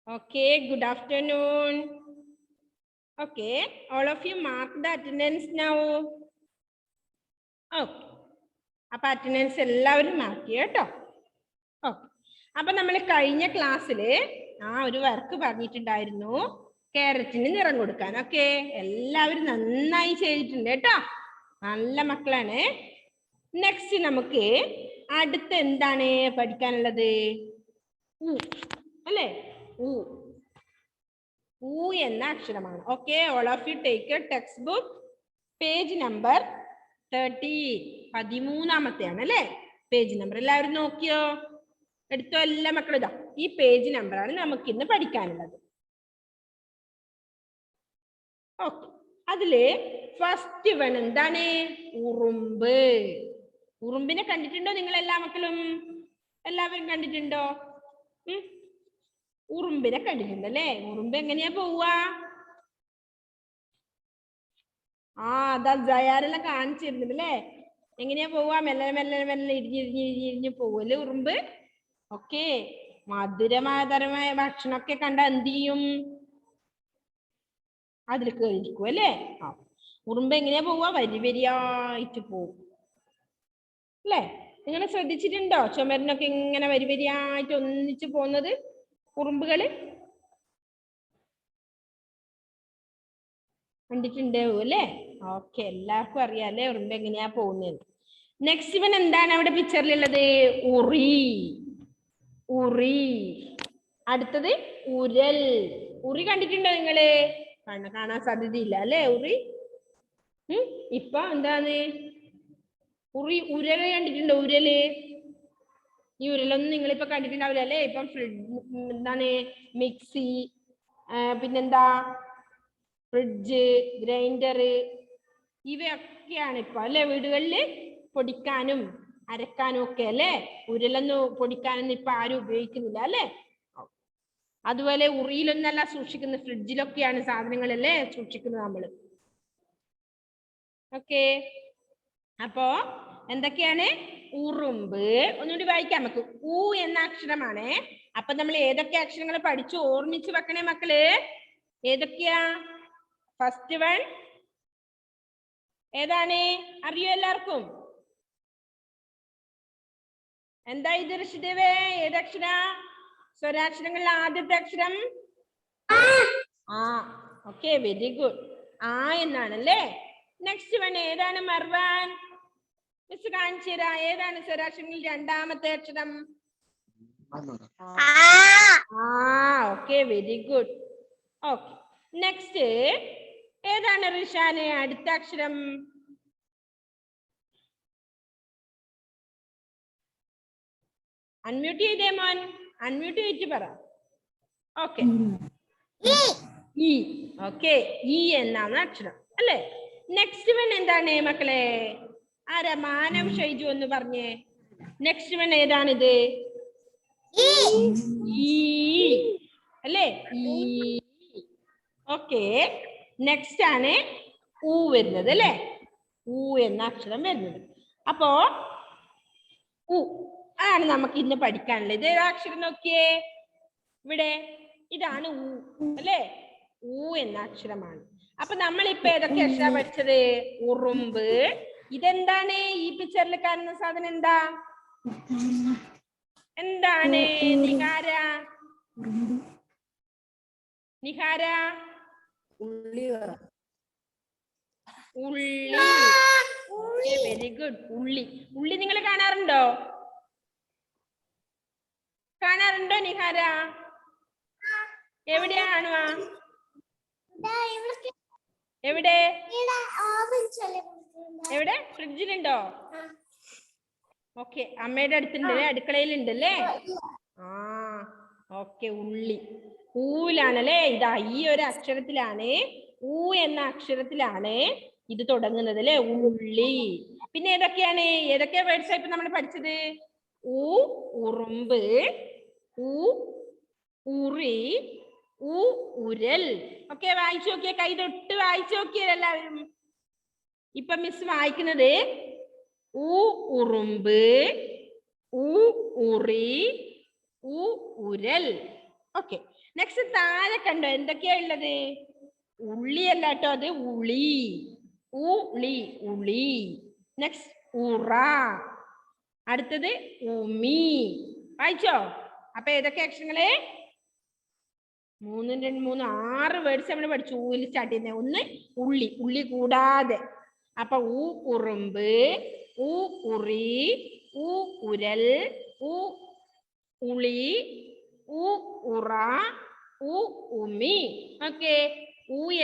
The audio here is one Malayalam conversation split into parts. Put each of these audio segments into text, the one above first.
Okay, good afternoon. Okay, all of you mark the attendance now. Okay. അപ്പൊ അറ്റൻഡൻസ് എല്ലാവരും മാർക്ക് കേട്ടോ. ഓക്കെ, അപ്പൊ നമ്മൾ കഴിഞ്ഞ ക്ലാസ്സില് ഒരു വർക്ക് പറഞ്ഞിട്ടുണ്ടായിരുന്നു, ക്യാരറ്റിന് നിറം കൊടുക്കാൻ. ഓക്കെ, എല്ലാവരും നന്നായി ചെയ്തിട്ടുണ്ട് കേട്ടോ, നല്ല മക്കളാണ്. നെക്സ്റ്റ് നമുക്ക് അടുത്ത എന്താണ് പഠിക്കാനുള്ളത്? അല്ലേ, ഊ എന്ന അക്ഷരമാണ്. Okay, all of you take A text book, page number 13 അല്ലേ പേജ് നമ്പർ. എല്ലാവരും നോക്കിയോ? എടുത്തോ എല്ലാ മക്കളും? ഇതാ ഈ പേജ് നമ്പറാണ് നമുക്ക് ഇന്ന് പഠിക്കാനുള്ളത്. ഓക്കെ, അതില് ഫസ്റ്റ് വൺ എന്താണ്? ഉറുമ്പ്. ഉറുമ്പിനെ കണ്ടിട്ടുണ്ടോ നിങ്ങൾ എല്ലാ മക്കളും? എല്ലാവരും കണ്ടിട്ടുണ്ടോ? ഉറുമ്പിനെ കണ്ടിട്ടുണ്ടല്ലേ? ഉറുമ്പ് എങ്ങനെയാ പോവാ? അതാ ജയാരെല്ലാം കാണിച്ചിരുന്നല്ലേ, എങ്ങനെയാ പോവാ? മെല്ലെ മെല്ലെ മെല്ലെ ഇരിഞ്ഞിരിഞ്ഞിരിഞ്ഞിരിഞ്ഞ് പോവല്ലേ ഉറുമ്പ്. ഓക്കെ, മധുരമായ ഭക്ഷണമൊക്കെ കണ്ട എന്ത് ചെയ്യും? അതിൽ കയറിയിരിക്കും അല്ലേ. ഉറുമ്പ് എങ്ങനെയാ പോവാ? വരിവരിയായിട്ട് പോവും അല്ലേ? നിങ്ങൾ ശ്രദ്ധിച്ചിട്ടുണ്ടോ? ചുമരിനൊക്കെ ഇങ്ങനെ വരിവരിയായിട്ട് ഒന്നിച്ച് പോകുന്നത് ഉറുമ്പുകള് കണ്ടിട്ടുണ്ടാവും അല്ലേ? ഓക്കെ, എല്ലാവർക്കും അറിയാല്ലേ ഉറുമ്പ് എങ്ങനെയാ പോകുന്നത്. നെക്സ്റ്റ് ഇവൻ എന്താണ് അവിടെ പിക്ചറിലുള്ളത്? ഉറി. ഉറി. അടുത്തത് ഉരൽ. ഉറി കണ്ടിട്ടുണ്ടോ നിങ്ങള്? കാണാൻ സാധ്യതയില്ല അല്ലേ ഉറി. ഇപ്പൊ എന്താണ് ഉറി? ഉരല് കണ്ടിട്ടുണ്ടോ? ഉരല്. ഈ ഉരലൊന്നും നിങ്ങളിപ്പോ കണ്ടിട്ടുണ്ടാവില്ല അല്ലേ? ഇപ്പം എന്താണ് മിക്സി, പിന്നെന്താ ഫ്രിഡ്ജ്, ഗ്രൈൻഡർ, ഇവയൊക്കെയാണ് ഇപ്പൊ അല്ലെ വീടുകളിൽ പൊടിക്കാനും അരക്കാനും ഒക്കെ അല്ലേ. ഉരലൊന്നും പൊടിക്കാനൊന്നും ഇപ്പൊ ആരും ഉപയോഗിക്കുന്നില്ല അല്ലേ. അതുപോലെ ഉറിയിലൊന്നല്ല സൂക്ഷിക്കുന്നത്, ഫ്രിഡ്ജിലൊക്കെയാണ് സാധനങ്ങളല്ലേ സൂക്ഷിക്കുന്നത് നമ്മള്. ഓക്കെ, അപ്പോ എന്തൊക്കെയാണ്? ഉറുമ്പ്. ഒന്നുകൂടി വായിക്കാം നമുക്ക്. ഊ എന്ന അക്ഷരമാണ്. അപ്പൊ നമ്മൾ ഏതൊക്കെ അക്ഷരങ്ങൾ പഠിച്ചു ഓർമ്മിച്ച് വെക്കണേ മക്കള്? ഏതൊക്കെയാ? ഫസ്റ്റ് വൺ ഏതാണ്? അറിയോ എല്ലാവർക്കും? എന്താ ഇത് ഋഷിദേവേ? ഏതക്ഷര? സ്വരാക്ഷരങ്ങളിൽ ആദ്യത്തെ അക്ഷരം ഓക്കെ, വെരി ഗുഡ്. എന്നാണല്ലേ. നെക്സ്റ്റ് വൺ ഏതാണ് മർവാൻ? മിസ് കാണിച്ചു തരാ. ഏതാണ് സ്വരാക്ഷരങ്ങളിൽ രണ്ടാമത്തെ അക്ഷരം? Okay, very good. Okay, next ഏതാണ് ഋഷാന് അടുത്ത അക്ഷരം? അൺമ്യൂട്ട് ചെയ്തേ മോൻ, അൺമ്യൂട്ട് ചെയ്തിട്ട് പറ. Okay, E. ഓക്കെ, ഇ എന്നാണ് അക്ഷരം അല്ലേ. നെക്സ്റ്റ് വൺ എന്താണ് മക്കളെ? ആരാ? മാനവ് ഷൈജു എന്ന് പറഞ്ഞേ. നെക്സ്റ്റ് വൺ ഏതാണിത്? അല്ലേ, ഈ. ഓക്കെ, നെക്സ്റ്റ് ആണ് ഊ വരുന്നത് അല്ലേ. ഊ എന്ന അക്ഷരം വരുന്നത്. അപ്പോ ആണ് നമുക്ക് ഇന്ന് പഠിക്കാനുള്ളത്. ഏതാ അക്ഷരം നോക്കിയേ ഇവിടെ? ഇതാണ് ഊ അല്ലേ. ഊ എന്ന അക്ഷരമാണ്. അപ്പൊ നമ്മളിപ്പോ ഏതൊക്കെ അക്ഷര പഠിച്ചത്? ഉറുമ്പ്. ഇതെന്താണ് ഈ പിക്ചറിൽ കാണുന്ന സാധനം? എന്താ? എന്താണ് നിഹാര? നിഹാര? ഉള്ളി. Very good. ഉള്ളി. ഉള്ളി നിങ്ങൾ കാണാറുണ്ടോ? കാണാറുണ്ടോ നിഹാര? എവിടെയാ കാണുക? എവിടെ? എവിടെ? ഫ്രിഡ്ജിലുണ്ടോ? ഓക്കെ, അമ്മയുടെ അടുത്തുണ്ട്, അടുക്കളയിലുണ്ടല്ലേ. ഓക്കെ, ഉള്ളി. ഊലാണല്ലേ. ഇതാ ഈ ഒരു അക്ഷരത്തിലാണ്, ഊ എന്ന അക്ഷരത്തിലാണ് ഇത് തുടങ്ങുന്നത് അല്ലേ, ഉള്ളി. പിന്നെ ഏതൊക്കെയാ വേർഡ്സ് ഇപ്പൊ നമ്മൾ പഠിച്ചത്? ഊ, ഉറുമ്പ്. ഊ, ഉറി. ഊ, ഉരൽ. ഓക്കെ, വായിച്ചു നോക്കിയേ, കൈ തൊട്ട് വായിച്ചു നോക്കിയേ എല്ലാവരും. ഇപ്പൊ മിസ് വായിക്കുന്നത് ഊ ഉറുമ്പ്, ഊ ഉറി, ഊ ഉരൽ. ഓക്കെ. നെക്സ്റ്റ് താഴെ കണ്ടോ എന്തൊക്കെയാ ഉള്ളത്? ഉള്ളിയല്ല കേട്ടോ, അത് ഉളി. ഉളി ഉളി. നെക്സ്റ്റ് ഉറ. അടുത്തത് ഉമി. വായിച്ചോ? അപ്പൊ ഏതൊക്കെ അക്ഷരങ്ങള്? 3 2 3 6 വേർഡ്സ് നമ്മൾ പഠിച്ചു. ഊയിൽ സ്റ്റാർട്ട് ചെയ്യുന്നത്. ഒന്ന് ഉള്ളി, ഉള്ളി കൂടാതെ. അപ്പൊ ഉറുമ്പ്, ഉറി, ഉരൽ, ഉളി, ഉറ, ഉമി. ഓക്കെ.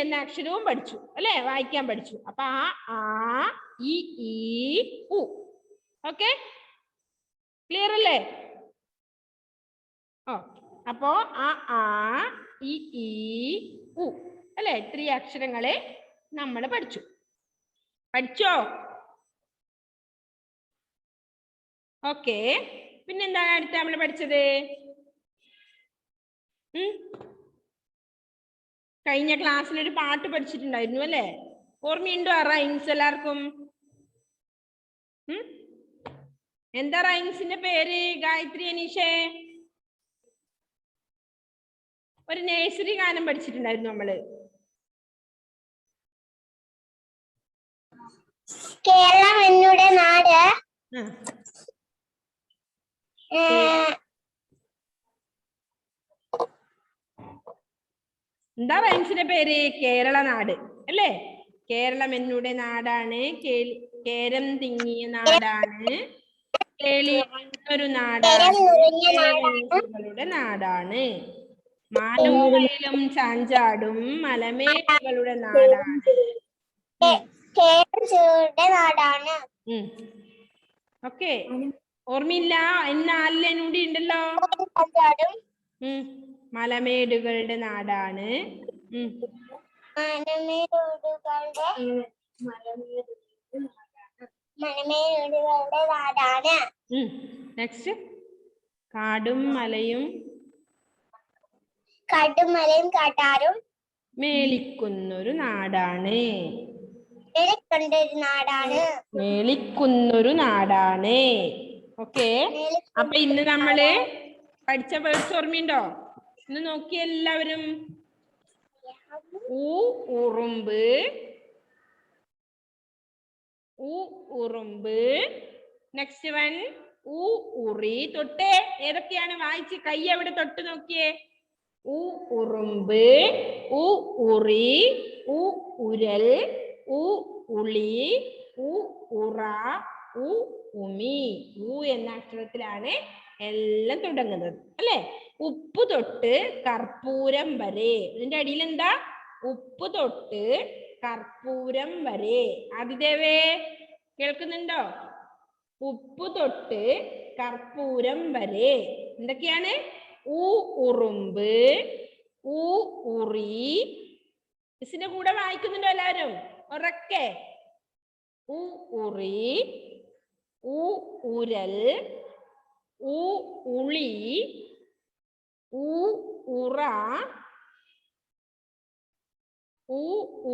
എന്ന അക്ഷരവും പഠിച്ചു അല്ലെ, വായിക്കാൻ പഠിച്ചു. അപ്പൊ ആ ഇ ഉ. ഓക്കെ, ക്ലിയർ അല്ലേ? അപ്പോ ആ ഇ ഉ അല്ലെ, 3 അക്ഷരങ്ങളെ നമ്മൾ പഠിച്ചോ? ഓക്കെ. പിന്നെന്താണ് അടുത്ത നമ്മൾ പഠിച്ചത്? കഴിഞ്ഞ ക്ലാസ്സിൽ ഒരു പാട്ട് പഠിച്ചിട്ടുണ്ടായിരുന്നു അല്ലേ? ഓർമ്മയുണ്ടോ ആ റൈംസ് എല്ലാവർക്കും? എന്താ റൈംസിന്റെ പേര് ഗായത്രി, അനീഷേ? ഒരു നേഴ്സറി ഗാനം പഠിച്ചിട്ടുണ്ടായിരുന്നു നമ്മള്. കേരളം എന്നുടെ നാട്. എന്താ റൈംസിന്റെ പേര്? കേരള നാട് അല്ലേ? കേരളം എന്നുടെ നാടാണ്, കേരം തിങ്ങിയ നാടാണ്, കേളിയൊരു നാടാണ്, കേരളങ്ങളുടെ നാടാണ്, മാനും മയിലും ചാഞ്ചാടും മലമേഘകളുടെ നാടാണ്. നാടാണ്. ഓക്കെ. ഓർമ്മയില്ല? എന്നാലൂടി ഉണ്ടല്ലോ. മലമേടുകളുടെ നാടാണ്. നെക്സ്റ്റ് കാടും മലയും കാട്ടാരും മേളിക്കുന്നൊരു നാടാണ്. ഓക്കെ. അപ്പൊ ഇന്ന് നമ്മള് പഠിച്ച വേർഡ്സ് ഓർമ്മയുണ്ടോ? ഇന്ന് നോക്കിയ എല്ലാവരും. ഉറുമ്പ്, ഉറുമ്പ്. നെക്സ്റ്റ് വൺ ഉറി. തൊട്ടേ ഏതൊക്കെയാണ്? വായിച്ച് കൈ അവിടെ തൊട്ട് നോക്കിയേ. ഉറുമ്പ്, ഉറി, ഉരൽ, ഉളി, ഉറ, ഉമി. എന്ന അക്ഷരത്തിലാണ് എല്ലാം തുടങ്ങുന്നത് അല്ലെ? ഉപ്പ് തൊട്ട് കർപ്പൂരം വരെ. ഇതിന്റെ അടിയിൽ എന്താ? ഉപ്പ് തൊട്ട് കർപ്പൂരം വരെ. ആദിദേവേ കേൾക്കുന്നുണ്ടോ? ഉപ്പ് തൊട്ട് കർപ്പൂരം വരെ. എന്തൊക്കെയാണ്? ഉറുമ്പ്, ഉറി. മിസ്സിന്റെ കൂടെ വായിക്കുന്നുണ്ടോ എല്ലാവരും? ഉറക്കെ. ഉറി, ഉരൽ, ഉളി, ഉറ,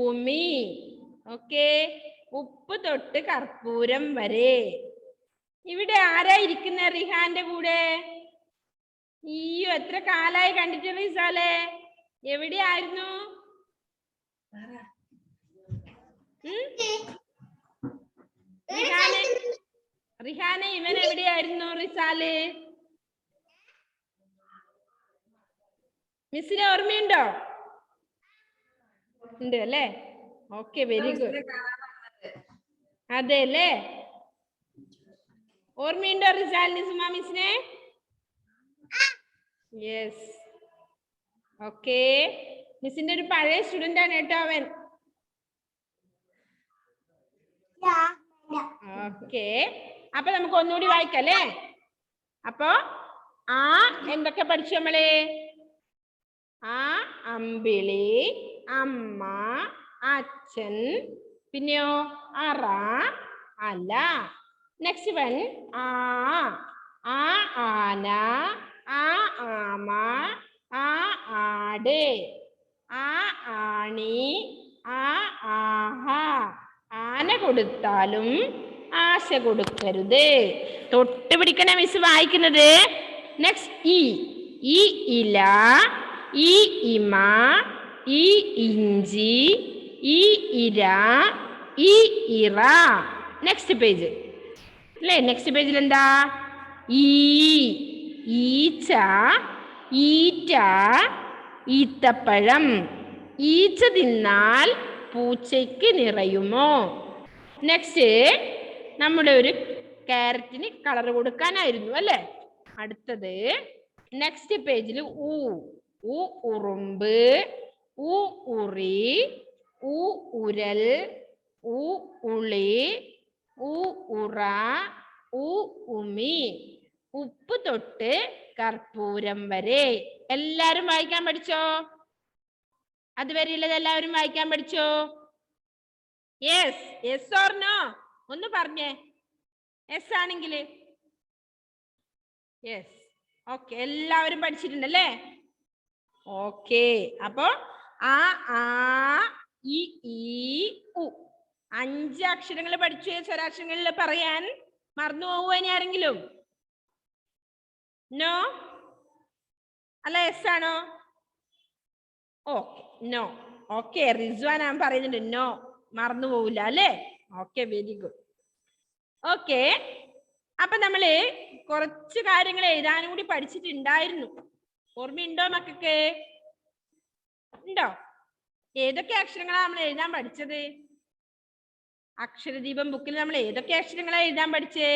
ഉമി. ഓക്കെ. ഉപ്പ് തൊട്ട് കർപ്പൂരം വരെ. ഇവിടെ ആരാ ഇരിക്കുന്ന റിഹാന്റെ കൂടെ? ഈയോ, എത്ര കാലായി കണ്ടിട്ട് റിസാലെ? എവിടെയായിരുന്നു? റിഹാനെ ഇവൻ എവിടെയായിരുന്നു റിസാല്? മിസ്സിന് ഓർമ്മയുണ്ടോ? ഉണ്ട് അല്ലേ? Okay, very good. അതെ അല്ലേ? ഓർമ്മയുണ്ടോ റിസാലിന് സുമാ മിസ്സിനെ? യെസ്. ഓക്കെ. മിസ്സിന്റെ ഒരു പഴയ സ്റ്റുഡന്റ് ആണ് കേട്ടോ അവൻ. ഓക്കെ. അപ്പൊ നമുക്ക് ഒന്നുകൂടി വായിക്കാം അല്ലേ? അപ്പൊ എന്തൊക്കെ പഠിച്ചു നമ്മള്? അമ്പിളി, അമ്മ, അച്ഛൻ, പിന്നെയോ അറ, അല. നെക്സ്റ്റ് വൺ ആന, ആമ, ആട്, ആണി, ആഹ. ആന കൊടുത്താലും ആശ കൊടുക്കരുത്. തൊട്ട് പിടിക്കണ മിസ് വായിക്കുന്നത്. നെക്സ്റ്റ് ഈ ഇല, ഈ ഇമ, ഈ ഇഞ്ചി, ഈ ഇര, ഈ ഇറ. നെക്സ്റ്റ് പേജ് അല്ലേ? നെക്സ്റ്റ് പേജിൽ എന്താ? ഈച്ച, ഈറ്റ, ഈത്തപ്പഴം. ഈച്ച തിന്നാൽ പൂച്ചയ്ക്ക് നിറയുമോ? നെക്സ്റ്റ് നമ്മുടെ ഒരു ക്യാരറ്റിന് കളർ കൊടുക്കാനായിരുന്നു അല്ലേ? അടുത്തത് നെക്സ്റ്റ് പേജിൽ ഉറുമ്പ്, ഉറി, ഉരൽ, ഉളി, ഉറ, ഉമി. ഉപ്പ് തൊട്ട് കർപ്പൂരം വരെ. എല്ലാരും വായിക്കാൻ പഠിച്ചോ? അതുവരെയുള്ളത് എല്ലാവരും വായിക്കാൻ പഠിച്ചോ? Yes, yes or no? ഒന്ന് പറഞ്ഞേ. യെസ് ആണെങ്കിൽ യെസ്. ഓക്കെ, എല്ലാവരും പഠിച്ചിട്ടുണ്ടല്ലേ? ഓക്കെ, അപ്പൊ ഈ 5 അക്ഷരങ്ങൾ പഠിച്ചു. സ്വരാക്ഷരങ്ങളിൽ പറയാൻ മറന്നു പോവോ ഇനി ആരെങ്കിലും? നോ അല്ല യെസ് ആണോ? Okay, no. ഓക്കെ, റിസ്വാൻ ഞാൻ പറയുന്നുണ്ട് നോ, മറന്നു പോവില്ല അല്ലേ? Okay, very good. ഓക്കെ, അപ്പൊ നമ്മള് കുറച്ച് കാര്യങ്ങൾ എഴുതാനും കൂടി പഠിച്ചിട്ടുണ്ടായിരുന്നു. ഓർമ്മയുണ്ടോ മക്കൾക്ക്? ഉണ്ടോ? ഏതൊക്കെ അക്ഷരങ്ങളാണ് നമ്മൾ എഴുതാൻ പഠിച്ചത്? അക്ഷരദീപം ബുക്കിൽ നമ്മൾ ഏതൊക്കെ അക്ഷരങ്ങളാണ് എഴുതാൻ പഠിച്ചേ?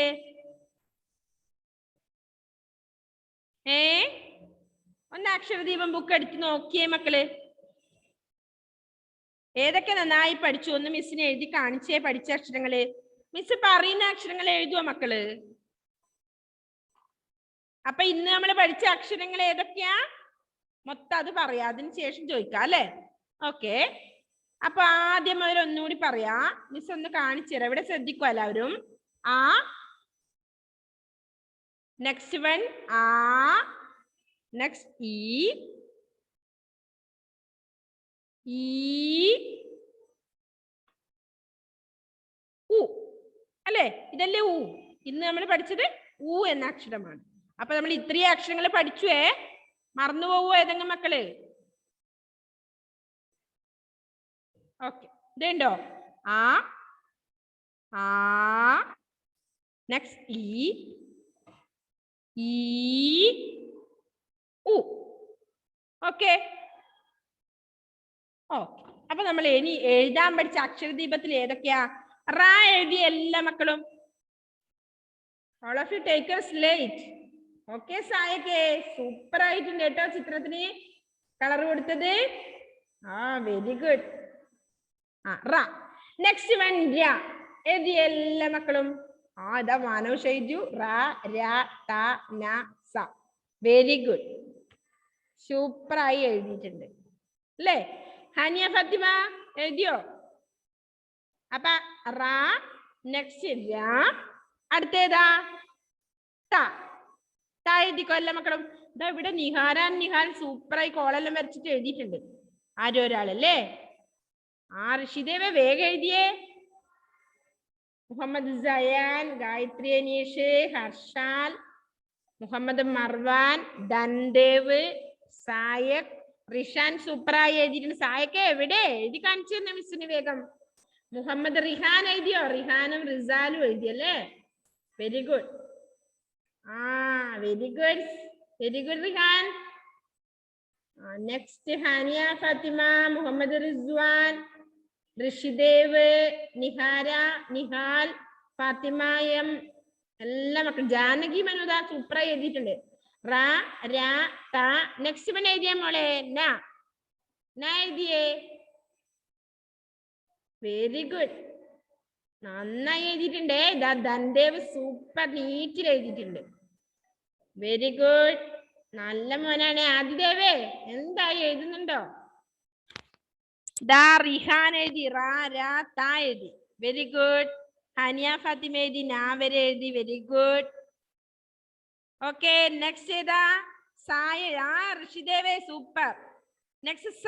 ഒന്ന് അക്ഷരദീപം ബുക്ക് എടുത്ത് നോക്കിയേ മക്കള്. ഏതൊക്കെ നന്നായി പഠിച്ചു? ഒന്ന് മിസ്സിനെ എഴുതി കാണിച്ചേ പഠിച്ച അക്ഷരങ്ങള്. മിസ് പറയുന്ന അക്ഷരങ്ങൾ എഴുതുവോ മക്കള്? അപ്പൊ ഇന്ന് നമ്മൾ പഠിച്ച അക്ഷരങ്ങൾ ഏതൊക്കെയാ മൊത്തം അത് പറയാ, അതിന് ശേഷം ചോദിക്കാം അല്ലെ? ഓക്കെ, അപ്പൊ ആദ്യം മുതൽ ഒന്നുകൂടി പറയാ. മിസ് ഒന്ന് കാണിച്ചു തരാം. ഇവിടെ ശ്രദ്ധിക്കുക എല്ലാവരും. നെക്സ്റ്റ് വൺ നെക്സ്റ്റ് അല്ലേ? ഇതല്ലേ ഇന്ന് നമ്മൾ പഠിച്ചത് എന്ന അക്ഷരമാണ്. അപ്പൊ നമ്മൾ ഇത്രയും അക്ഷരങ്ങൾ പഠിച്ചുവേ. മറന്നു പോവോ ഏതെങ്കിലും മക്കള്? ഓക്കെ, ഇതുണ്ടോ? Next okay. ഓക്കെ, അപ്പൊ നമ്മൾ ഇനി എഴുതാൻ പഠിച്ച അക്ഷരദീപത്തിൽ ഏതൊക്കെയാ? റാ എഴുതിയ എല്ലാ മക്കളും. All of you take a slate. Okay സായക്കെ, സൂപ്പർ ആയിട്ടുണ്ട് കേട്ടോ. ചിത്രത്തിന് കളർ കൊടുത്തത്. Very good. റാ. നെക്സ്റ്റ് വൺ ര എഴുതിയ എല്ലാ മക്കളും. ഇതാ മാനവ് എഴുതിയു. റാ, രാ, ത, ന, സ. വെരി ഗുഡ്, സൂപ്പറായി എഴുതിയിട്ടുണ്ട് അല്ലേ? ഹാനിയ ഫാത്തിമ എഴുതിയോ? അപ്പൊ റാ, നെക്സ്റ്റ് രാ, അടുത്തേതാ? ത എഴുതിക്കോ എല്ലാ മക്കളും. ഇതാ ഇവിടെ നിഹാൽ സൂപ്പറായി കോളെല്ലാം വരച്ചിട്ട് എഴുതിയിട്ടുണ്ട്. ആരോ ഒരാളല്ലേ? ഋഷിദേവ വേഗം എഴുതിയേ. മുഹമ്മദ് സയാൻ, ഗായത്രി അനീഷ്, ഹർഷാൽ, മുഹമ്മദ് മർവാൻ, ധൻദേവ്, സായക്, റിഷാൻ സൂപ്പറായി എഴുതിയിട്ടുണ്ട്. സായക്ക് എവിടെ? എഴുതി കാണിച്ചു തന്നെ മിസ്സിന് വേഗം. മുഹമ്മദ് റിഹാൻ എഴുതിയോ? റിഹാനും റിസാലും എഴുതിയല്ലേ? Very good. Very good, very good Rihan. Next Haniya Fathima, Muhammad Rizwan, Rishidev, Nihara, Nihal, Fathima M, എല്ലാ മക്കളും. ജാനകി മനുദ സൂപ്പറായി എഴുതിയിട്ടുണ്ട്. റാ, രാ, ത. നെക്സ്റ്റ് വൺ എഴുതിയ മോളെ ന എഴുതിയേ. വെരി ഗുഡ്, നന്നായി എഴുതിയിട്ടുണ്ട്. ഇതാ ധൻദേവ് സൂപ്പർ നീറ്റിൽ എഴുതിയിട്ടുണ്ട്. വെരി ഗുഡ്, നല്ല മോനാണ്. ആദിദേവേ എന്തായി എഴുതുന്നുണ്ടോ? ദാ റിഹാൻ എഴുതി. റാ, രാ, ത എഴുതി. Very good. ഹാനിയ ഫാത്തിമ എഴുതി. വരെ എഴുതി. Very good. ഓക്കെ, നെക്സ്റ്റ് ഏതാ? സായ. ഋഷിദേവേ സൂപ്പർ. നെക്സ്റ്റ് സ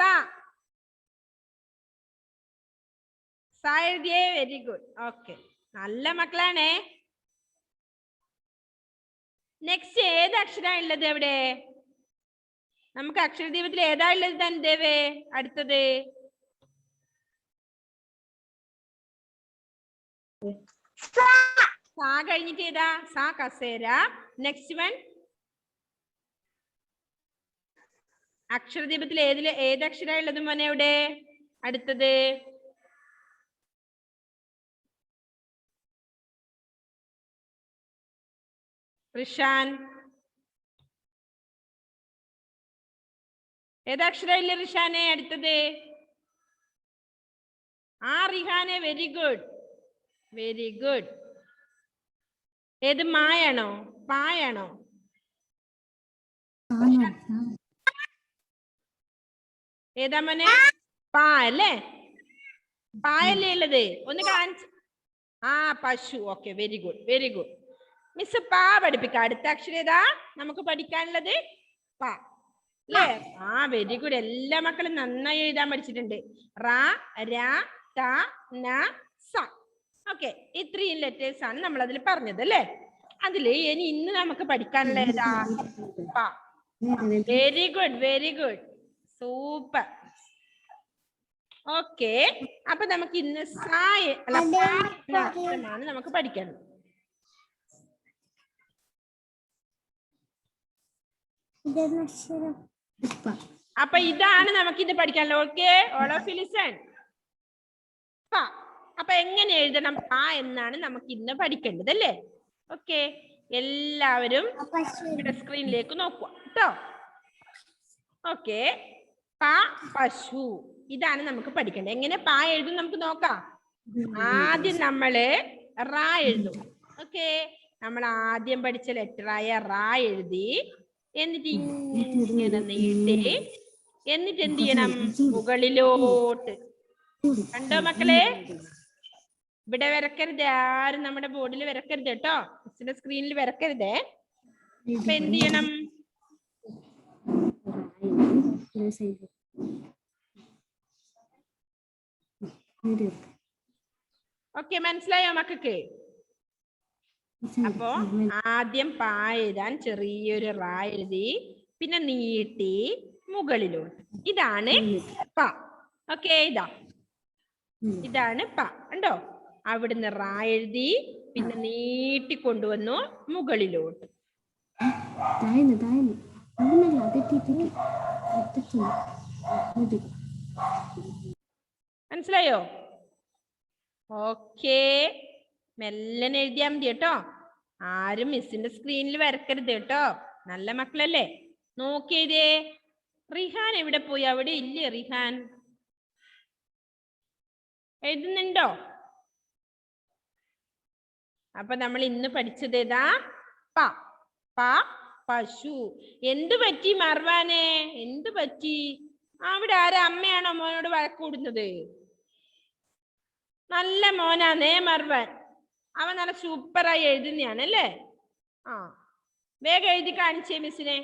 എഴുതിയേ. Very good. ഓക്കെ, നല്ല മക്കളാണേ. നെക്സ്റ്റ് ഏത് അക്ഷരമാണ് ഉള്ളത്? എവിടെ? നമുക്ക് അക്ഷരദീപത്തിൽ ഏതാ ഉള്ളത് ധൻദേവേ? അടുത്തത് സാ കഴിഞ്ഞിട്ട് ഏതാ? സാ കസേര. നെക്സ്റ്റ് വൺ അക്ഷരദീപത്തിൽ ഏതക്ഷര ഉള്ളത് മോനെ ഇവിടെ? അടുത്തത് റിഷാൻ, ഏതക്ഷര ഇല്ല റിഷാനെ? അടുത്തത് റിഹാനെ, വെരി ഗുഡ് വെരി ഗുഡ്. ഏത് മായാണോ പായാണോ? ഏതാ മോനെ? പാ അല്ലേ? പായല്ലേ ഉള്ളത്? ഒന്ന് കാണിച്ച്. പശു. Okay, very good very good. Miss പാ പഠിപ്പിക്കാം. അടുത്ത അക്ഷരം ഏതാ നമുക്ക് പഠിക്കാനുള്ളത്? പാ അല്ലേ? Very good. എല്ലാ മക്കളും നന്നായി എഴുതാൻ പഠിച്ചിട്ടുണ്ട്. റ, ര, ത, ന, സ. ഓക്കെ, ഇത്രയും ലെറ്റേഴ്സ് ആണ് നമ്മൾ അതിൽ പറഞ്ഞത് അല്ലേ? അതില് ഇന്ന് നമുക്ക് പഠിക്കാനുള്ള ഏതാ? പാ. Very good very good, super. Okay, അപ്പൊ നമുക്ക് ഇന്ന് അക്ഷരമാണ് നമുക്ക് പഠിക്കേണ്ടത്. അപ്പൊ ഇതാണ് നമുക്ക് ഇന്ന് പഠിക്കാനുള്ളത്. Okay, all of you listen. പ. അപ്പൊ എങ്ങനെ എഴുതണം പ എന്നാണ് നമുക്ക് ഇന്ന് പഠിക്കേണ്ടത് അല്ലേ? ഓക്കെ, എല്ലാവരും ഇവിടെ സ്ക്രീനിലേക്ക് നോക്കുക കേട്ടോ. ഓക്കെ, പ പശു, ഇതാണ് നമുക്ക് പഠിക്കേണ്ടത്. എങ്ങനെ പ എഴുതും നമുക്ക് നോക്കാം. ആദ്യം നമ്മള് റ എഴുതും. ഓക്കെ, നമ്മൾ ആദ്യം പഠിച്ച ലെറ്ററായ റ എഴുതി, എന്നിട്ട് ഇങ്ങനെ നീട്ടി, എന്നിട്ട് എന്ത് ചെയ്യണം? മുകളിലോട്ട്. കണ്ടോ മക്കളെ? ഇവിടെ വരക്കരുത്, ആരും നമ്മുടെ ബോർഡിൽ വരക്കരുത് കേട്ടോ, മിസ്സിന്റെ സ്ക്രീനിൽ വരക്കരുതേ. അപ്പൊ എന്ത് ചെയ്യണം? ഓക്കെ, മനസ്സിലായോ മക്കൾക്ക്? അപ്പോ ആദ്യം പാ എഴുതാൻ ചെറിയൊരു റാ എഴുതി, പിന്നെ നീട്ടി മുകളിലോട്ട്. ഇതാണ് പ. ഓക്കെ, ഇതാണ് പ. കണ്ടോ? അവിടുന്ന് റാ എഴുതി, പിന്നെ നീട്ടി കൊണ്ടുവന്നു മുകളിലോട്ട്. മനസ്സിലായോ? ഓക്കെ, മെല്ലനെ എഴുതിയാ മതി കേട്ടോ. ആരും മിസ്സിന്റെ സ്ക്രീനിൽ വരക്കരുത് കേട്ടോ. നല്ല മക്കളല്ലേ? നോക്കിയതേ. റിഹാൻ എവിടെ പോയി? അവിടെ ഇല്ലേ റിഹാൻ? എഴുതുന്നുണ്ടോ? അപ്പൊ നമ്മൾ ഇന്ന് പഠിച്ചത് ഏതാ? പ. പ പശു. എന്തു പറ്റി മർവാനെ? എന്തു പറ്റി? അവിടെ ആരാ? അമ്മയാണോ മോനോട് വഴക്കൂടുന്നത്? നല്ല മോനാന്നേ മർവാൻ. അവൻ നല്ല സൂപ്പറായി എഴുതുന്നതാണ് അല്ലേ? വേഗം എഴുതി കാണിച്ചേ മിസ്സിനെ.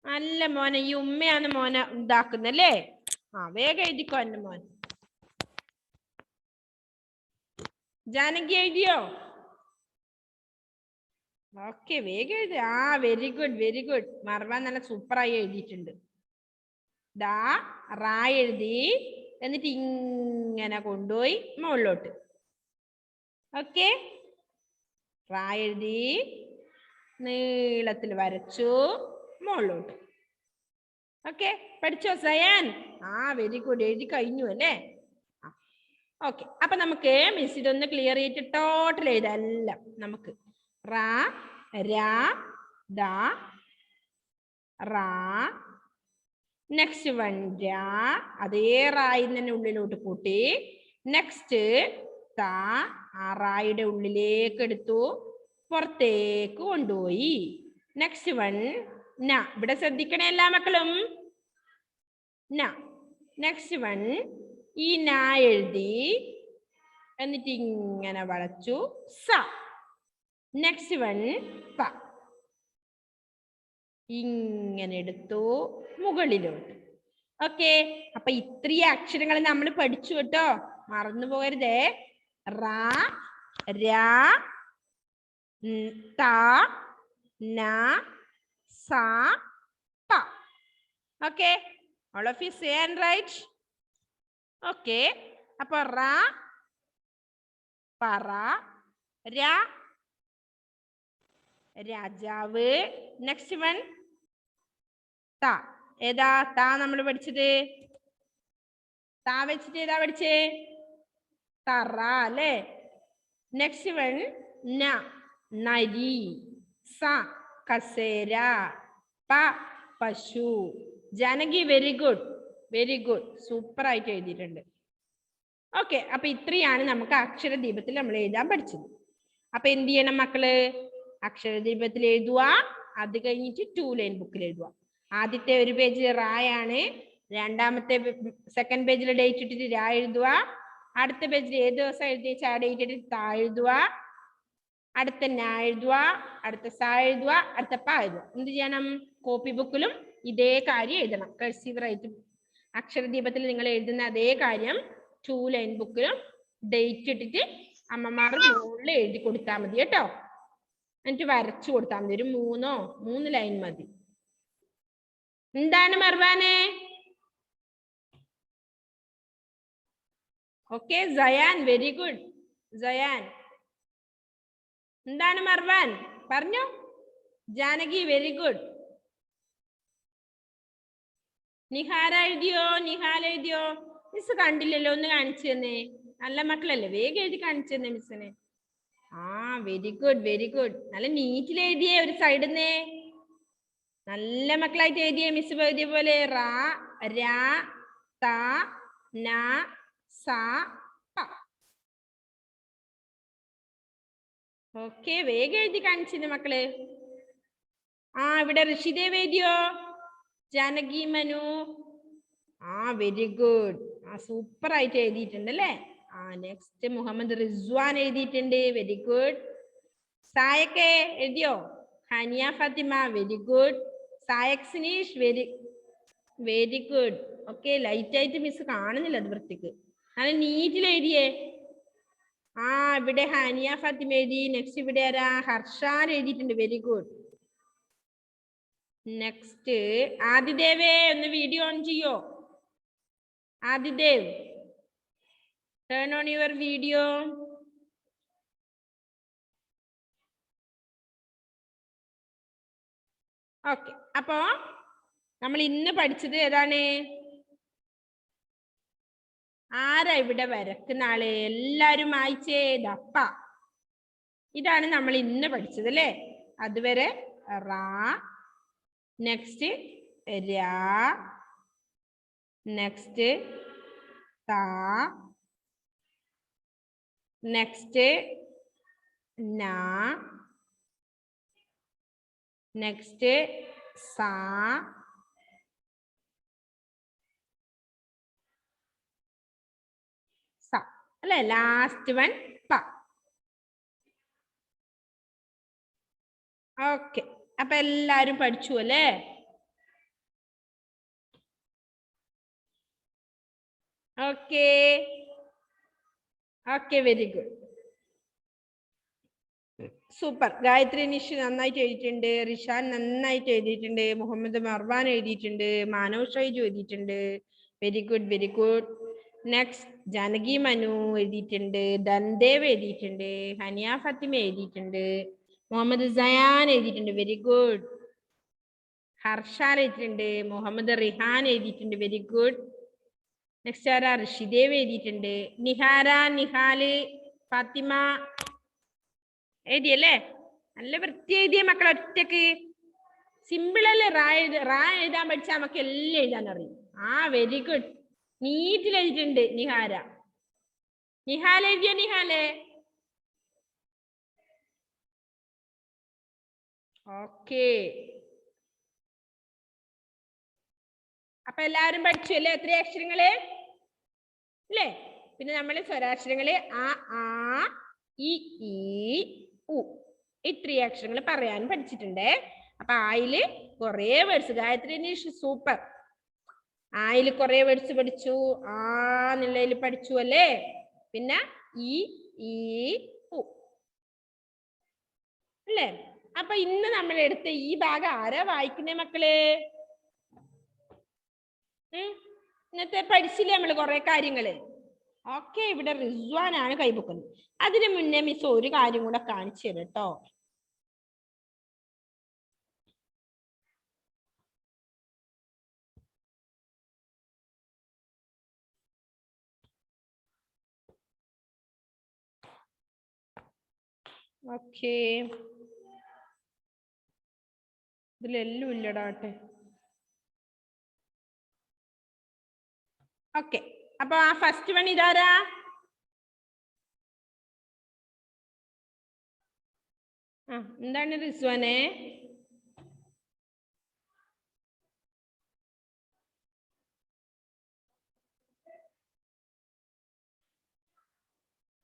നല്ല മോനെ, ഈ ഉമ്മയാണ് മോനെ ഇതാക്കുന്നല്ലേ? വേഗം എഴുതിക്കോ എന്റെ മോൻ. ജാനകി എഴുതിയോ? ഓക്കെ, വേഗം എഴുതി. Very good very good. Marwan നല്ല സൂപ്പറായി എഴുതിയിട്ടുണ്ട്. റാ എഴുതി, എന്നിട്ട് ഇങ്ങനെ കൊണ്ടുപോയി മുകളിലോട്ട്. ഓക്കെ, റാ എഴുതി, നീളത്തിൽ വരച്ചു, മുകളിലോട്ട്. ഓക്കെ, പഠിച്ചോ സയാൻ? വെരി ഗുഡ്, എഴുതി കഴിഞ്ഞു അല്ലേ? ഓക്കെ, അപ്പൊ നമുക്ക് മിസ് ഇതൊന്ന് ക്ലിയർ ചെയ്തിട്ട് ടോട്ടൽ എഴുതാം എല്ലാം. നമുക്ക് റാ, രാ, ദാ, റാ, നെക്സ്റ്റ് വൺ രാ, അതേ റായിൽ തന്നെ ഉള്ളിലോട്ട് കൂട്ടി. നെക്സ്റ്റ് താ, റായുടെ ഉള്ളിലേക്ക് എടുത്തു, പുറത്തേക്ക് കൊണ്ടുപോയി. നെക്സ്റ്റ് വൺ ന. ഇവിടെ ശ്രദ്ധിക്കണേ എല്ലാ മക്കളും. ന. നെക്സ്റ്റ് വൺ ഈ ന എഴുതി, എന്നിട്ട് ഇങ്ങനെ വളച്ചു സ. നെക്സ്റ്റ് വൺ പ. ഇങ്ങനെ എടുത്തു മുകളിലോട്ട്. ഓക്കെ, അപ്പൊ ഇത്രയും അക്ഷരങ്ങൾ നമ്മൾ പഠിച്ചു കേട്ടോ, മറന്നു പോകരുതേ. റാ, രാ, ത, ന, സ, Okay, all of you say and write. Okay, അപ്പൊ റ, പറ, ര, രാജാവ്. നെക്സ്റ്റ് വൺ ത. ഏതാ ത നമ്മൾ പഠിച്ചത്? ത വെച്ചിട്ട് ഏതാ പഠിച്ചേ? തറ അല്ലേ? നെക്സ്റ്റ് വൺ ന, നരി. സ, കസേര. പ, പശു. Janaki very good, very good, super ആയിട്ട് എഴുതിയിട്ടുണ്ട്. ഓക്കെ, അപ്പൊ ഇത്രയാണ് നമുക്ക് അക്ഷരദീപത്തിൽ നമ്മൾ എഴുതാൻ പഠിച്ചത്. അപ്പൊ എന്ത് ചെയ്യണം മക്കള്? അക്ഷരദീപത്തിൽ എഴുതുക, അത് കഴിഞ്ഞിട്ട് 2 ലൈൻ ബുക്കിൽ എഴുതുക. ആദ്യത്തെ ഒരു പേജ് റായാണ്, രണ്ടാമത്തെ സെക്കൻഡ് പേജിൽ ഡേറ്റ് ഇട്ടിട്ട് രാ എഴുതുക. അടുത്ത പേജിൽ ഏത് ദിവസം എഴുതിയ ഡേറ്റ് ഇട്ടിട്ട് താ എഴുതുക. അടുത്ത ഞാ എഴുതുക, അടുത്ത സ എഴുതുക, അടുത്ത പ എഴുതുക. എന്ത് ചെയ്യണം? കോപ്പി ബുക്കിലും ഇതേ കാര്യം എഴുതണം. കഴ്സീവ് റൈറ്റ് അക്ഷരദീപത്തിൽ നിങ്ങൾ എഴുതുന്ന അതേ കാര്യം 2 ലൈൻ ബുക്കിലും ഡേറ്റ് ഇട്ടിട്ട് അമ്മമാരുടെ മുകളിൽ എഴുതി കൊടുത്താൽ മതി കേട്ടോ. എന്നിട്ട് വരച്ചു കൊടുത്താൽ മതി. ഒരു 3 ലൈൻ മതി. എന്താണ് മർവാനെ? Okay, Sayan very good. Sayan എന്താണ് മർവാൻ? പറഞ്ഞോ. Janaki very good. നിഹാര എഴുതിയോ? നിഹാൽ എഴുതിയോ? മിസ് കണ്ടില്ലല്ലോ, ഒന്ന് കാണിച്ചു തന്നേ. നല്ല മക്കളല്ലേ, വേഗം എഴുതി കാണിച്ചു തന്നെ മിസ്സിനെ. ആ വെരി ഗുഡ്, വെരി ഗുഡ്. നല്ല നീറ്റിൽ എഴുതിയേ, ഒരു സൈഡിന്നേ. നല്ല മക്കളായിട്ട് എഴുതിയേ, മിസ് എഴുതിയ പോലെ. റ, രാ, ത, ന, സ, പ. ഓക്കെ, വേഗം എഴുതി കാണിച്ചിരുന്നു മക്കള്. ആ ഇവിടെ ഋഷിദേവ് എഴുതിയോ? ജാനകി, മനു. ആ വെരി ഗുഡ്. ആ സൂപ്പർ ആയിട്ട് എഴുതിയിട്ടുണ്ട് അല്ലേ? ആ നെക്സ്റ്റ് മുഹമ്മദ് റിസ്വാൻ എഴുതിയിട്ടുണ്ട്, വെരി ഗുഡ്. സായക്കെ എഴുതിയോ? Haniya Fathima very good. Sayak Sineesh very good. Okay, light ആയിട്ട് മിസ് കാണുന്നില്ല അത് വൃത്തിക്ക്. നല്ല നീറ്റിൽ എഴുതിയേ. ആ ഇവിടെ ഹാനിയ ഫാത്തിമ എഴുതി. നെക്സ്റ്റ് ഇവിടെ ആരാ? ഹർഷാൻ എഴുതിയിട്ടുണ്ട്, വെരി ഗുഡ്. നെക്സ്റ്റ് ആദിദേവേ, ഒന്ന് വീഡിയോ ഓൺ ചെയ്യോ? Adidev, turn on your video. Okay, അപ്പോ നമ്മൾ ഇന്ന് പഠിച്ചത് ഏതാണ്? ആരാ ഇവിടെ വരക്കുന്ന ആള്? എല്ലാരും വായിച്ചേ. ദപ്പ. ഇതാണ് നമ്മൾ ഇന്ന് പഠിച്ചത് അല്ലേ? അതുവരെ റാ, നെക്സ്റ്റ് രാ, നെക്സ്റ്റ് താ, നെക്സ്റ്റ് നാ, നെക്സ്റ്റ് സാ, സ അല്ലെ? ലാസ്റ്റ് വൺ പ. ഓക്കെ, അപ്പൊ എല്ലാരും പഠിച്ചു അല്ലേ? Okay, okay, very good, super. Gayathri Nish നന്നായിട്ട് എഴുതിയിട്ടുണ്ട്. റിഷാൻ നന്നായിട്ട് എഴുതിയിട്ടുണ്ട്. മുഹമ്മദ് മർവാൻ എഴുതിയിട്ടുണ്ട്. മാനവ് ഷൈജു എഴുതിയിട്ടുണ്ട്, very good, very good. Next Janaki Manu എഴുതിയിട്ടുണ്ട്. ധൻദേവ് എഴുതിയിട്ടുണ്ട്. ഹനിയ ഫാത്തിമ എഴുതിയിട്ടുണ്ട്. മുഹമ്മദ് സയാൻ എഴുതിയിട്ടുണ്ട്, വെരി ഗുഡ്. ഹർഷാൻ എഴുതിയിട്ടുണ്ട്. മുഹമ്മദ് റിഹാൻ എഴുതിയിട്ടുണ്ട്, വെരി ഗുഡ്. നെക്സ്റ്റ് ആരാ? ഋഷിദേവ് എഴുതിയിട്ടുണ്ട്. നിഹാര, നിഹാല്, ഫാത്തിമ എഴുതിയല്ലേ? നല്ല വൃത്തി എഴുതിയ മക്കൾ. ഒറ്റക്ക് സിമ്പിൾ അല്ലേ? റാ എഴുതാൻ പഠിച്ചാൽ നമുക്ക് എല്ലാം എഴുതാൻ അറിയും. ആ വെരി ഗുഡ്, നീറ്റിൽ എഴുതിയിട്ടുണ്ട് നിഹാര. നിഹാൽ എഴുതിയോ? നിഹാലേ? ഓക്കെ, അപ്പൊ എല്ലാവരും പഠിച്ചു അല്ലേ? എത്ര അക്ഷരങ്ങള് അല്ലേ? പിന്നെ നമ്മള് സ്വരാക്ഷരങ്ങള് ആ, ആ, ഇ, ഈ, ഉ. ഇത്രയും അക്ഷരങ്ങൾ പറയാൻ പഠിച്ചിട്ടുണ്ട്. അപ്പൊ ആയില് കുറെ വേർഡ്സ്. ഗായത്രി നിഷ് സൂപ്പർ. ആയില് കുറെ വേർഡ്സ് പഠിച്ചു. ആ എന്നുള്ളതിൽ പഠിച്ചു അല്ലേ? പിന്നെ ഈ, ഉ അല്ലേ? അപ്പൊ ഇന്ന് നമ്മൾ എടുത്ത ഈ ഭാഗം ആരാ വായിക്കുന്നേ മക്കള്? ഇന്നത്തെ പഠിച്ചില്ലേ നമ്മള് കുറെ കാര്യങ്ങള്. ഓക്കെ, ഇവിടെ റിസ്വാനാണ് കൈപൊക്കുന്നത്. അതിനു മുന്നേ മിസ് ഒരു കാര്യം കൂടെ കാണിച്ചു തരാം കേട്ടോ. ഓക്കെ, ഇതിലെല്ലാം ഇല്ലടാട്ടെ. ഓക്കെ, അപ്പൊ ആ ഫസ്റ്റ് വൺ ഇതാരാ? എന്താണ് റിസ്വാനെ?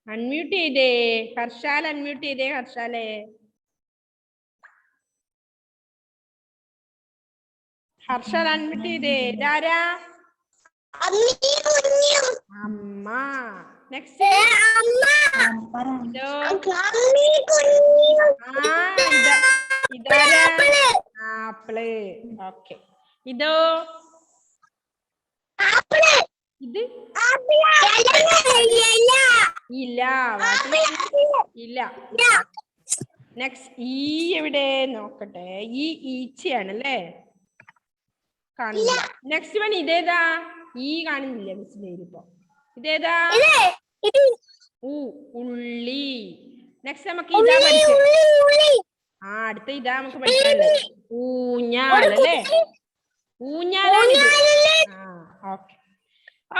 അൺമ്യൂട്ട് ചെയ്തേ ഹർഷാൽ, അൺമ്യൂട്ട് ചെയ്തേ ഹർഷാലേ. ഹർഷാൽ അൺമ്യൂട്ട് ചെയ്തേ. ഇതാരാ? അമ്മ. നെക്സ്റ്റ് ഇതാരാ? ആപ്പിള്. ഓക്കെ, ഇതോ? ഇത് ഇല്ല. ഇല്ല. നെക്സ്റ്റ് ഈ എവിടെ നോക്കട്ടെ. ഈ ഈച്ചയാണല്ലേ, കാണുന്നില്ല. നെക്സ്റ്റ് വൺ ഇതേതാ? ഈ കാണുന്നില്ല മിസ്സിന്റെ ഇപ്പൊ. ഇതേതാ? ഉള്ളി. നെക്സ്റ്റ് നമുക്ക് ഇതാ പഠിക്കാം. അടുത്ത ഇതാ നമുക്ക് പഠിക്കാനുള്ളത്. ഊഞ്ഞാലല്ലേ? ഊഞ്ഞാലാണ്. Okay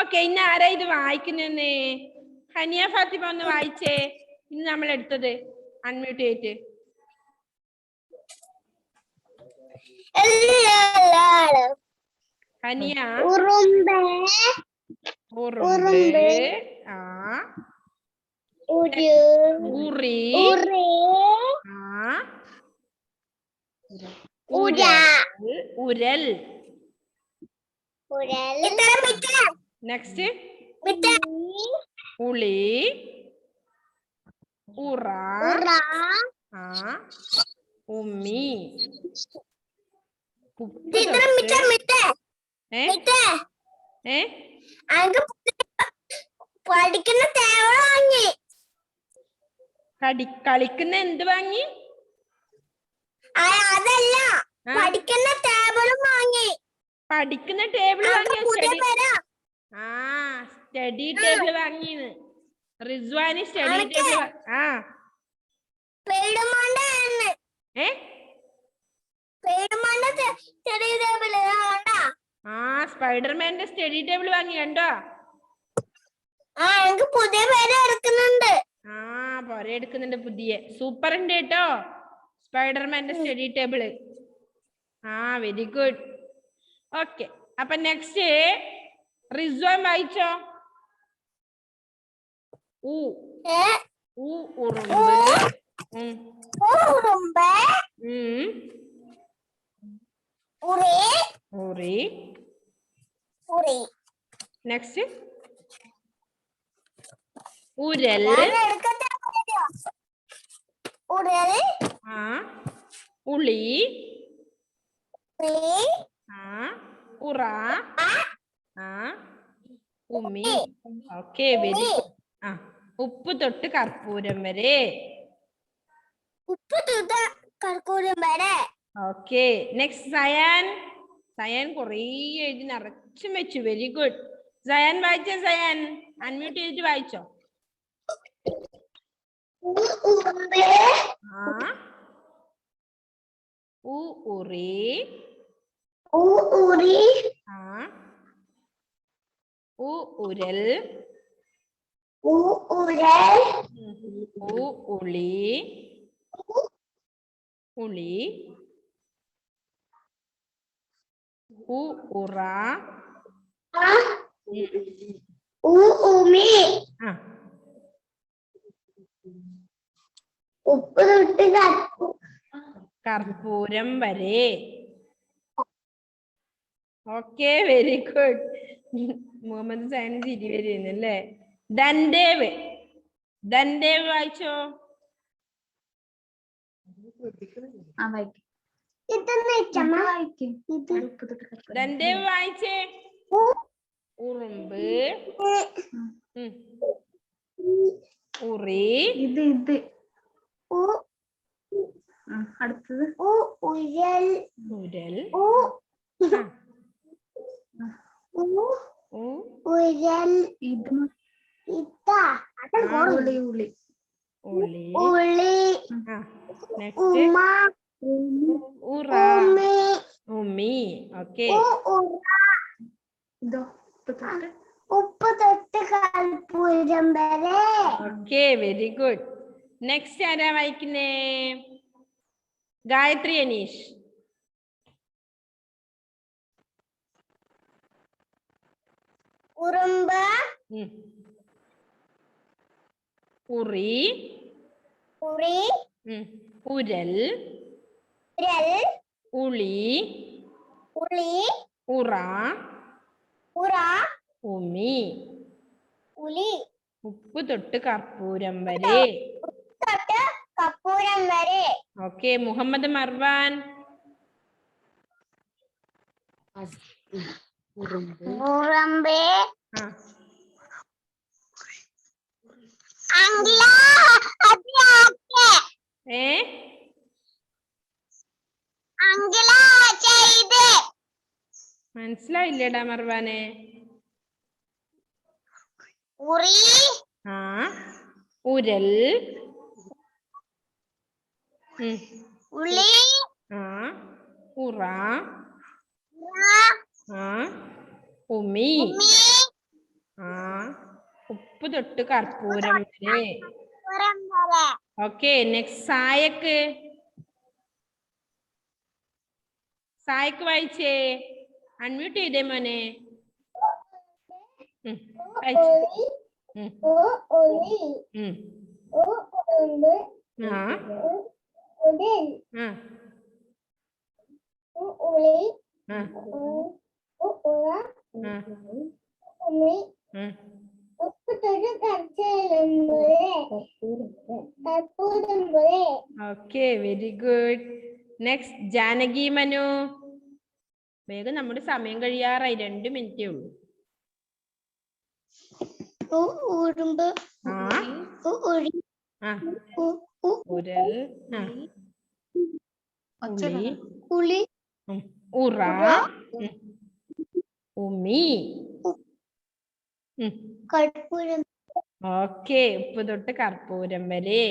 okay. ഇന്ന് ആരാ ഇത് വായിക്കുന്നേ? ഹനിയ ഫാത്തിമ ഒന്ന് വായിച്ചേ. ഇന്ന് നമ്മൾ എടുത്തത് അൺമ്യൂട്ട് ചെയ്തിട്ട്. ഹനിയ. ഉറുമ്പ്. ഉറി. ഉരൽ. നെക്സ്റ്റ് ഉളി. ഉറ. ഉമ്മി. പഠിക്കുന്ന ടേബിൾ വാങ്ങി. കളിക്കുന്ന എന്ത് വാങ്ങി? അതല്ല, പഠിക്കുന്ന ടേബിളും വാങ്ങി. പഠിക്കുന്ന ടേബിൾ വാങ്ങിയ? സ്റ്റഡി ടേബിൾ വാങ്ങിന്ന്. റിസ്വാന് സ്റ്റഡി ടേബിൾ. സ്പൈഡർമാന്റെ സ്റ്റഡി ടേബിൾ വാങ്ങി കണ്ടോ? പുതിയ പേര് എടുക്കുന്നുണ്ട്. എടുക്കുന്നുണ്ട് പുതിയ. സൂപ്പർ ഉണ്ട് കേട്ടോ സ്പൈഡർമാന്റെ study table. Very good. Okay, അപ്പൊ നെക്സ്റ്റ് റിസ്വാൻ വായിച്ചോ. നെക്സ്റ്റ് ഉരൽ. ഉളി. ഉറ. ഉമ്മി. Okay, very good. ഉപ്പ് തൊട്ട് കർപ്പൂരം വരെ. Okay, next cyan. സയാൻ കൊറേ എഴുതി നിറച്ചും വെച്ചു. Very good. സയാൻ വായിച്ചോ. സയാൻ അൺമ്യൂട്ട് ചെയ്തിട്ട് വായിച്ചോ. ഉറി. ഉരൽ. ഉളി. ഉളി. ഉറ. ഉപ്പ് തൊട്ട് കർപ്പൂരം വരെ. Okay, very good. Muhammad Zain ചിരി വരുന്നല്ലേ. ധൻദേവ്. ധൻദേവ് വായിച്ചോ. ധൻദേവ് വായിച്ചേ. ഉറുമ്പ് ഉറി ഇത് അടുത്തത് ഉരൽ ഉരൽ ഉരൽ ഇത് ഇതാ ഉളി ഉളി ഉളി ഉളി നെക്സ്റ്റ് ഉമ്മ ഉറ ഉമ്മി ഉമ്മി ഓക്കെ ഉറ ഇതോ തൊട്ട് ഉപ്പ് തൊട്ട് കർപ്പൂരം വരെ ഓക്കെ വെരി ഗുഡ് നെക്സ്റ്റ് ആരാ വായിക്കുന്നേ ഗായത്രി അനീഷ് ഉറുമ്പ് ഉറി ഉറി ഉരൽ ഉരൽ ഉളി ഉളി ഉറ ഉറ ഉമി ഉലി ഉപ്പ് തൊട്ട് കർപ്പൂരം വരെ തൊട്ട് കർപ്പൂരം വരെ ഓക്കെ മുഹമ്മദ് മർവാൻ ഉറുമ്പ് മനസ്സിലായില്ലേടാ മർവാനെ ഉറി ഉരൽ ഉളി ഉറ ഉമി ഉപ്പ് തൊട്ട് കർപ്പൂരം വരെ ഓക്കെ നെക്സ്റ്റ് സായക്ക് വായിച്ചേ അൺമ്യൂട്ട് ചെയ്തേ മോനെ okay very good next Janaki Manu വേഗം നമ്മുടെ സമയം കഴിയാറായി 2 മിനിറ്റേ ഉള്ളൂ ഉറുമ്പ് ഉരൽ ഉളി ഉളി ഉറ ഉമി കർപ്പൂരം ഓക്കെ ഉപ്പ് തൊട്ട് കർപ്പൂരം വരെ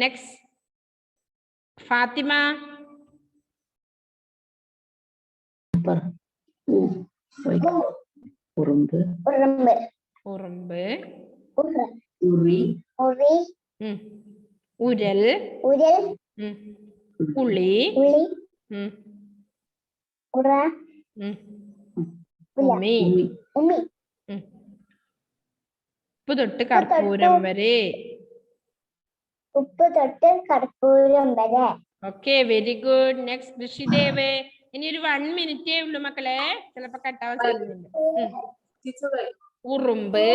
നെക്സ്റ്റ് ഫാത്തിമ ഉറുമ്പ് ഉറുമ്പ് ഉറി ഉറി ഉരൽ ഉരൽ ഉളി ഉളി ഉറ ഉമി ഉമ്മി ഉപ്പ് തൊട്ട് കർപ്പൂരം വരെ ഉപ്പ് തൊട്ട് കർപ്പൂരം വരെ okay very good next Rishidev ഇനി ഒരു 1 മിനിറ്റേ ഉള്ളൂ മക്കളെ ചിലപ്പോ കട്ടാവാൻ സാധ്യതയുണ്ട് ഉറുമ്പ്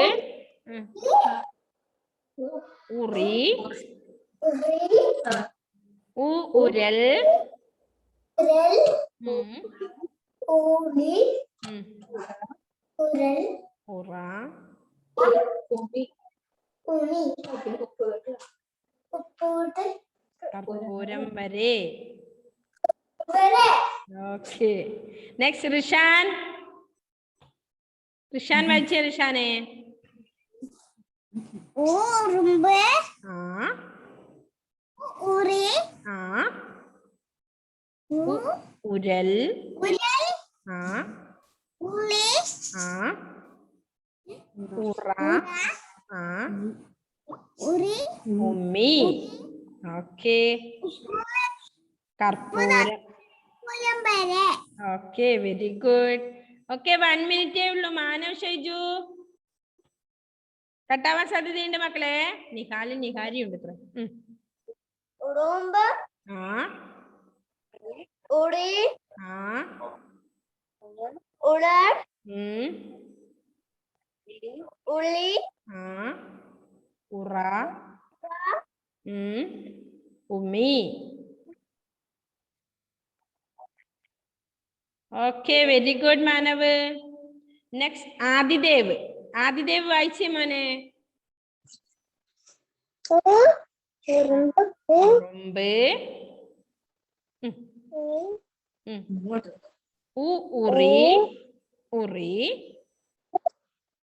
ഉറി ഉരൽ ഉറി ഉരൽ ഉറ ഉമി ഉപ്പ് കർപ്പൂരം വരെ ഓക്കെ നെക്സ്റ്റ് റിഷാൻ വായിച്ചേ റിഷാനെ ഉറുമ്പ് ഉറി ഉരൽ ഉരൽ ഉളി ഉറ ഉറി ഉമ്മി ഓക്കെ കർപ്പൂരം വരെ ഓക്കെ വെരി ഗുഡ് ഓക്കെ 1 മിനിറ്റേ ഉള്ളൂ മാനവ് ഷൈജു കട്ടാവാൻ സാധ്യതയുണ്ട് മക്കളെ നിഹാലും നിഹാരിയും ഉണ്ട് ഇത്ര ഉറുമ്പ് ഉറി ഉരൽ ഉളി ഉറ ഉമി okay very good Manav next Adidev. Adidev വായിച്ചേ മോനെ. ഉറുമ്പ്. ഉറി. ഉറി.